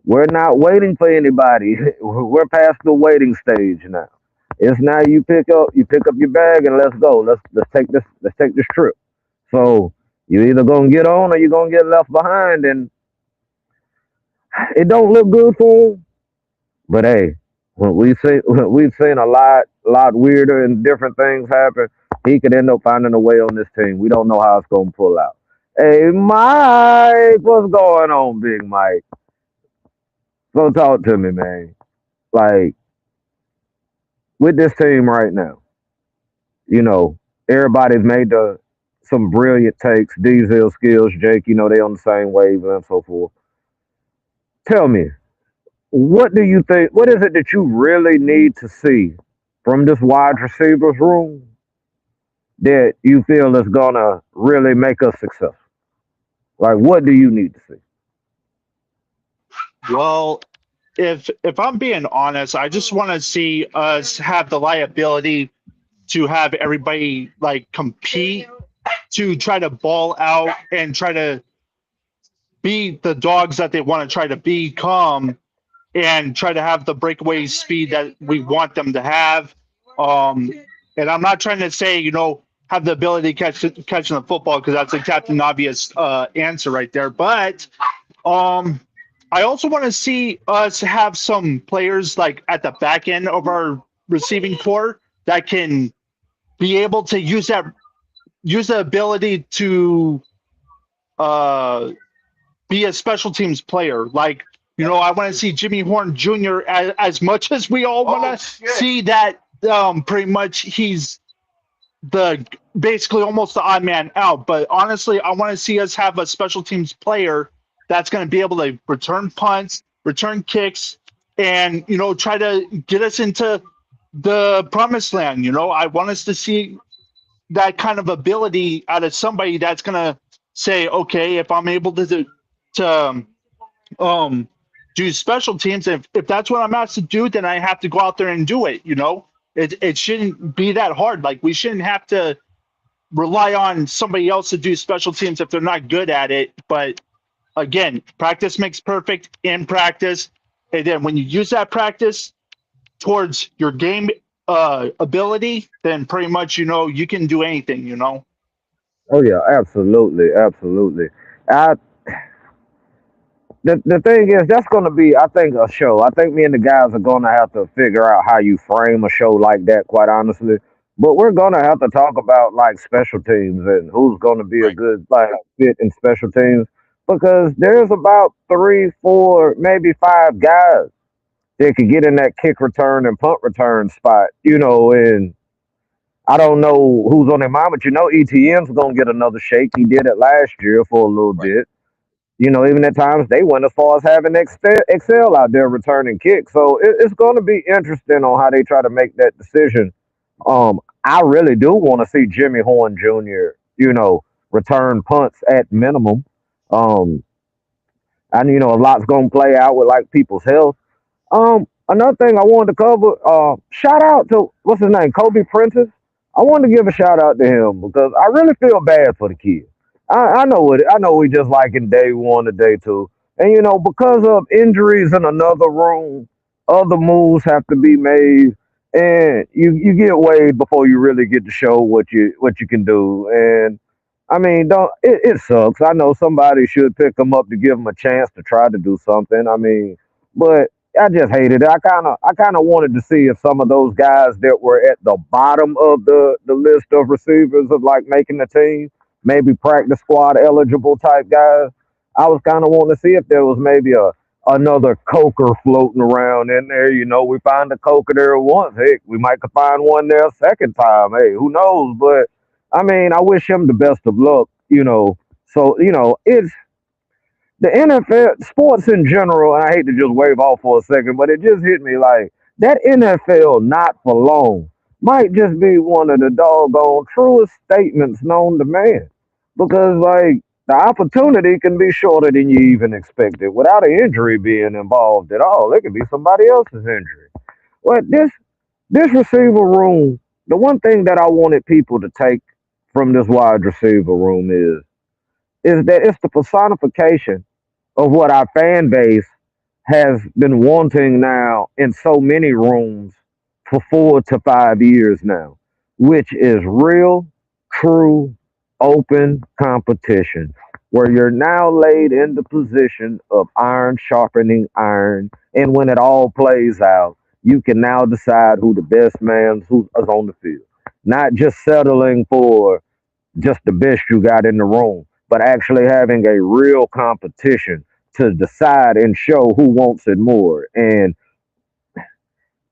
we're not waiting for anybody. We're past the waiting stage now. It's now you pick up your bag and let's go. Let's take this trip. So you either gonna get on or you're gonna get left behind, and it don't look good for him. But hey, we've seen a lot weirder and different things happen. He could end up finding a way on this team. We don't know how it's gonna pull out. Hey, Mike, what's going on, Big Mike? So talk to me, man. Like with this team right now, everybody's made some brilliant takes. Diesel skills, Jake, they on the same wave and so forth. Tell me, what do you think? What is it that you really need to see from this wide receivers room that you feel is gonna really make us successful? Like, what do you need to see? Well, if I'm being honest, I just want to see us have the liability to have everybody like compete to try to ball out and try to be the dogs that they want to try to become and try to have the breakaway speed that we want them to have. Um, and I'm not trying to say, have the ability to catching the football because that's a Captain Obvious answer right there. But I also want to see us have some players like at the back end of our receiving core that can be able to use the ability to uh, be a special teams player. Like, I want to see Jimmy Horn Jr. As much as we all want to see that. Pretty much he's the basically almost the odd man out. But honestly, I want to see us have a special teams player that's going to be able to return punts, return kicks, and try to get us into the promised land. I want us to see that kind of ability out of somebody that's going to say, okay, if I'm able to do special teams, if that's what I'm asked to do, then I have to go out there and do it. It shouldn't be that hard. Like, we shouldn't have to rely on somebody else to do special teams if they're not good at it. But again, practice makes perfect in practice. And then when you use that practice towards your game ability, then pretty much, you can do anything. Oh yeah, absolutely, absolutely. I the thing is that's gonna be I think a show. I think me and the guys are gonna have to figure out how you frame a show like that, quite honestly. But we're gonna have to talk about like special teams and who's gonna be a Right. good like fit in special teams because there's about three, four, maybe five guys that could get in that kick return and punt return spot, and I don't know who's on their mind, but ETN's gonna get another shake. He did it last year for a little Right. bit. Even at times they went as far as having Excel out there returning kicks. So it's going to be interesting on how they try to make that decision. I really do want to see Jimmy Horn Jr. Return punts at minimum. Um, and a lot's going to play out with like people's health. Another thing I wanted to cover, shout out to what's his name, Kobe Prentice. I wanted to give a shout out to him because I really feel bad for the kid. I know it. I know we just like in day one to day two, and because of injuries in another room, other moves have to be made, and you get weighed before you really get to show what you can do. And I mean, don't it sucks. I know somebody should pick him up to give him a chance to try to do something. I mean, but I just hated it. I kind of wanted to see if some of those guys that were at the bottom of the list of receivers of like making the team, maybe practice squad eligible type guys. I was kind of wanting to see if there was maybe another Coker floating around in there. We find a Coker there once. Hey, we might could find one there a second time. Hey, who knows? But I mean, I wish him the best of luck. So it's the NFL, sports in general, and I hate to just wave off for a second, but it just hit me like that NFL not for long might just be one of the doggone truest statements known to man. Because like the opportunity can be shorter than you even expected without an injury being involved at all. It could be somebody else's injury. But this receiver room, the one thing that I wanted people to take from this wide receiver room is that it's the personification of what our fan base has been wanting now in so many rooms for 4 to 5 years now, which is real, true, open competition, where you're now laid in the position of iron sharpening iron. And when it all plays out, you can now decide who the best man who's on the field. Not just settling for just the best you got in the room, but actually having a real competition to decide and show who wants it more. And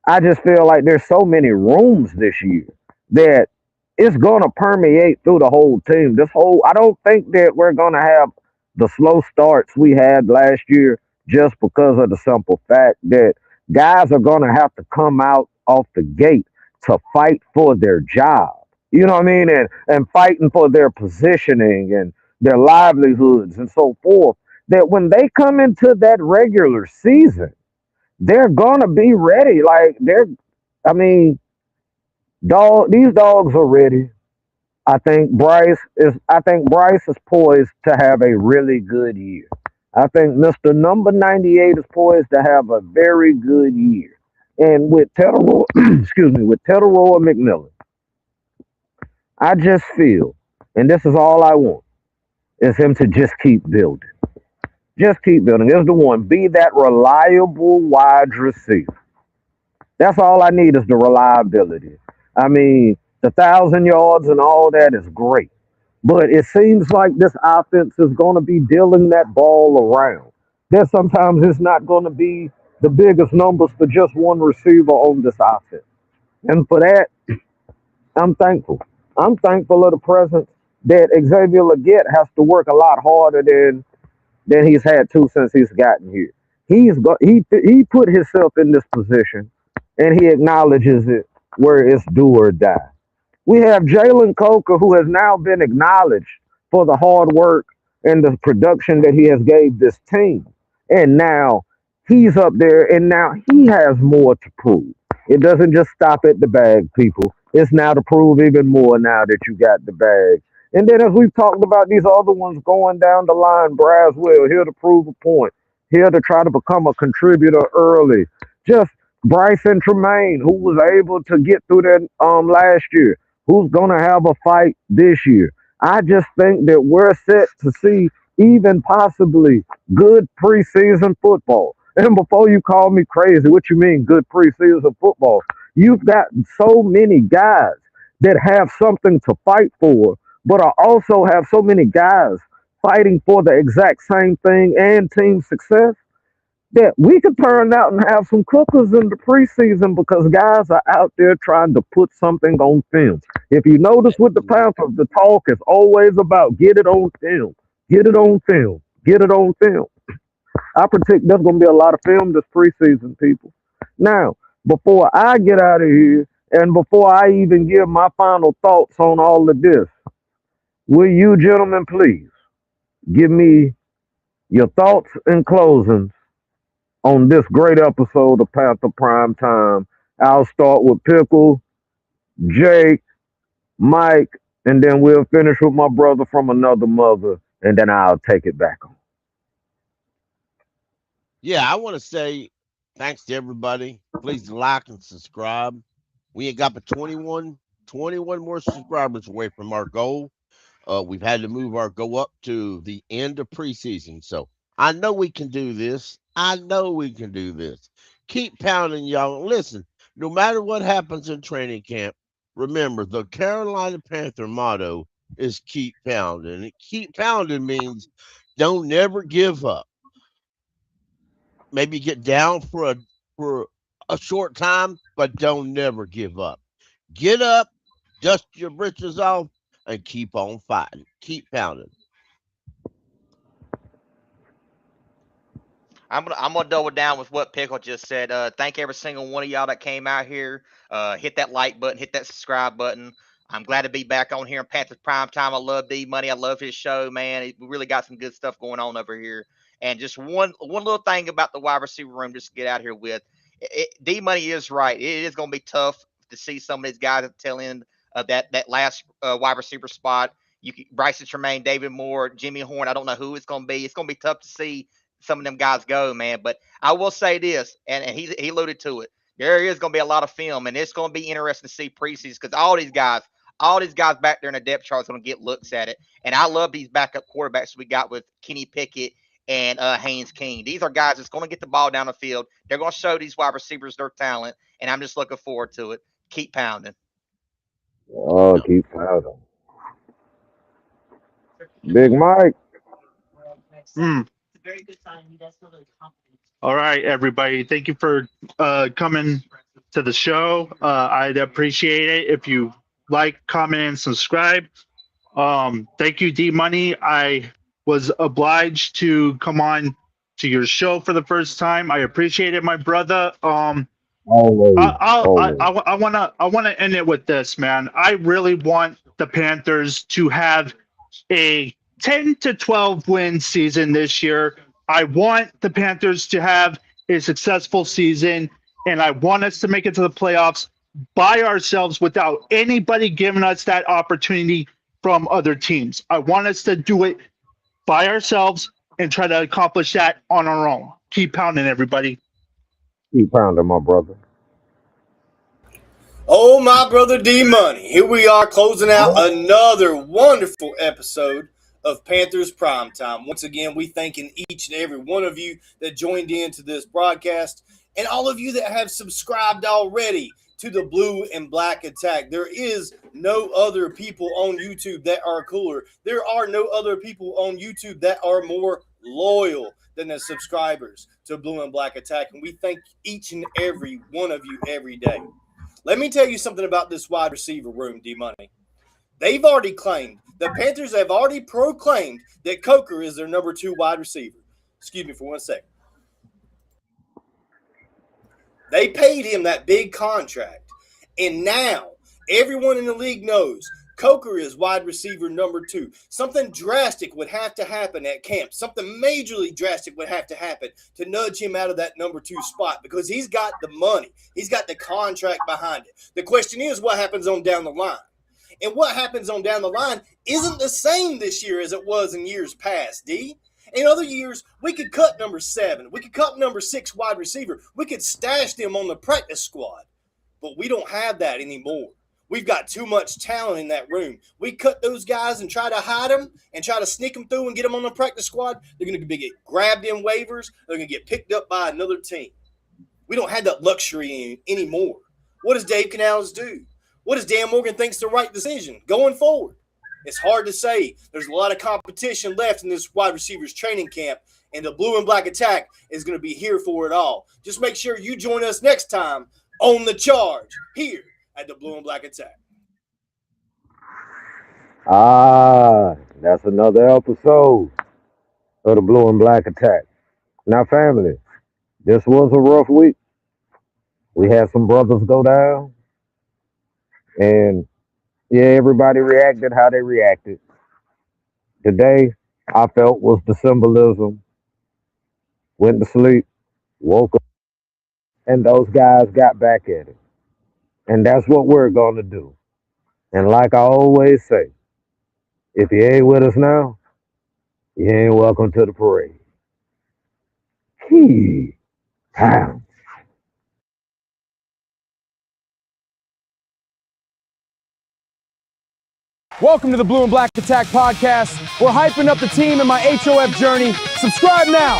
I just feel like there's so many rooms this year that it's going to permeate through the whole team. I don't think that we're going to have the slow starts we had last year just because of the simple fact that guys are going to have to come out off the gate to fight for their job. You know what I mean? And fighting for their positioning and their livelihoods and so forth. That when they come into that regular season, they're gonna be ready. Like I mean, these dogs are ready. I think Bryce is poised to have a really good year. I think Mr. Number 98 is poised to have a very good year. And with Tedoroa, excuse me, with Tedoroa McMillan, I just feel, and this is all I want, is him to just keep building. Just keep building. Is the one. Be that reliable wide receiver. That's all I need is the reliability. I mean, the 1,000 yards and all that is great. But it seems like this offense is going to be dealing that ball around. That sometimes it's not going to be the biggest numbers for just one receiver on this offense. And for that, I'm thankful. I'm thankful of the presence that Xavier Leggett has to work a lot harder than he's had to since he's gotten here. He put himself in this position, and he acknowledges it where it's do or die. We have Jalen Coker, who has now been acknowledged for the hard work and the production that he has gave this team. And now he's up there, and now he has more to prove. It doesn't just stop at the bag, people. It's now to prove even more now that you got the bag. And then as we've talked about these other ones going down the line, Braswell, here to prove a point, here to try to become a contributor early. Just Bryson Tremaine, who was able to get through that last year, who's going to have a fight this year. I just think that we're set to see even possibly good preseason football. And before you call me crazy, what you mean good preseason football? You've got so many guys that have something to fight for, but I also have so many guys fighting for the exact same thing and team success that we could turn out and have some cookers in the preseason because guys are out there trying to put something on film. If you notice with the Panthers, the talk is always about get it on film, get it on film, get it on film. I predict there's going to be a lot of film this preseason, people. Now, before I get out of here and before I even give my final thoughts on all of this, will you gentlemen please give me your thoughts and closings on this great episode of Panther Prime Time? I'll start with Pickle, Jake, Mike, and then we'll finish with my brother from another mother, and then I'll take it back on. Yeah, I want to say thanks to everybody. Please like and subscribe. We ain't got but 21 more subscribers away from our goal. We've had to move our goal up to the end of preseason. So I know we can do this. I know we can do this. Keep pounding, y'all. Listen, no matter what happens in training camp, remember the Carolina Panther motto is keep pounding. And keep pounding means don't never give up. Maybe get down for a short time, but don't never give up. Get up, dust your britches off, and keep on fighting. Keep pounding. I'm gonna double down with what Pickle just said. Thank every single one of y'all that came out here. Hit that like button, hit that subscribe button. I'm glad to be back on here in Panthers Prime Time. I love Dee Money. I love his show, man. We really got some good stuff going on over here. And just one little thing about the wide receiver room, just to get out here with. Dee Money is right. It is gonna be tough to see some of these guys at the tail end of that last wide receiver spot. Bryson Tremaine, David Moore, Jimmy Horn. I don't know who it's gonna be. It's gonna be tough to see some of them guys go, man. But I will say this, and he alluded to it. There is going to be a lot of film, and it's going to be interesting to see preseason because all these guys back there in the depth chart is going to get looks at it. And I love these backup quarterbacks we got with Kenny Pickett and Haynes King. These are guys that's going to get the ball down the field. They're going to show these wide receivers their talent, and I'm just looking forward to it. Keep pounding. Oh, keep pounding. Big Mike. Mm. All right, everybody. Thank you for coming to the show. I'd appreciate it if you like, comment, and subscribe. Thank you, Dee Money. I was obliged to come on to your show for the first time. I appreciate it, my brother. Always, always. I wanna end it with this, man. I really want the Panthers to have a 10 to 12 win season this year. I want the Panthers to have a successful season, and I want us to make it to the playoffs by ourselves without anybody giving us that opportunity from other teams. I want us to do it by ourselves and try to accomplish that on our own. Keep pounding, everybody. Keep pounding, my brother. Oh, my brother Dee Money. Here we are closing out another wonderful episode of Panthers Primetime. Once again, we thanking each and every one of you that joined into this broadcast and all of you that have subscribed already to the Blue and Black Attack. There is no other people on YouTube that are cooler. There are no other people on YouTube that are more loyal than the subscribers to Blue and Black Attack. And we thank each and every one of you every day. Let me tell you something about this wide receiver room, Dee Money. They've already claimed, the Panthers have already proclaimed that Coker is their number 2 wide receiver. Excuse me for one second. They paid him that big contract, and now everyone in the league knows Coker is wide receiver number 2. Something drastic would have to happen at camp. Something majorly drastic would have to happen to nudge him out of that number 2 spot because he's got the money. He's got the contract behind it. The question is what happens on down the line. And what happens on down the line isn't the same this year as it was in years past, D. In other years, we could cut number 7. We could cut number 6 wide receiver. We could stash them on the practice squad. But we don't have that anymore. We've got too much talent in that room. We cut those guys and try to hide them and try to sneak them through and get them on the practice squad. They're going to get grabbed in waivers. They're going to get picked up by another team. We don't have that luxury anymore. What does Dave Canales do? What does Dan Morgan think's the right decision going forward? It's hard to say. There's a lot of competition left in this wide receivers training camp, and the Blue and Black Attack is going to be here for it all. Just make sure you join us next time on The Charge here at the Blue and Black Attack. That's another episode of the Blue and Black Attack. Now, family, this was a rough week. We had some brothers go down, and yeah, everybody reacted how they reacted. Today, I felt was the symbolism. Went to sleep, woke up, and those guys got back at it. And that's what we're going to do. And like I always say, if you ain't with us now, you ain't welcome to the parade. Key pound. Welcome to the Blue and Black Attack podcast. We're hyping up the team in my HOF journey. Subscribe now.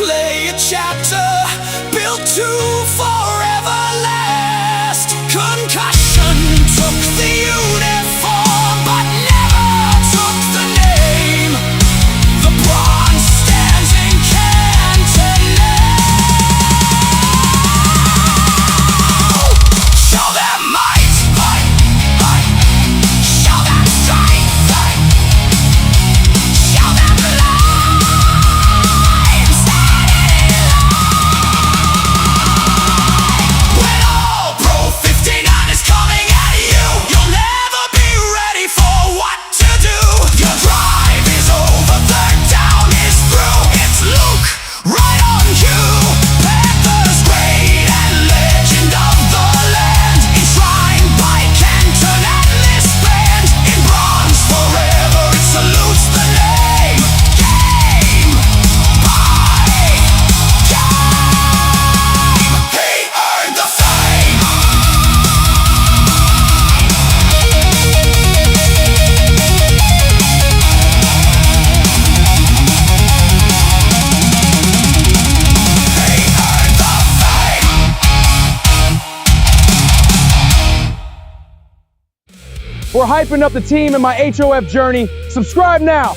play a chapter built to forever last. Concussion took the uniform, but never took the name. The bronze stands in Cantonese. Show them might, show them strength, show them light, standing in line. When all Pro 59 is coming at you, you'll never be ready for what to do. Your drive is over, third down is through. It's Luke, right on cue. Panthers, great and legend of the land, enshrined by Canton and this band. In bronze forever, it salutes the name. Game by game, he earned the fame. We're hyping up the team and my HOF journey. Subscribe now.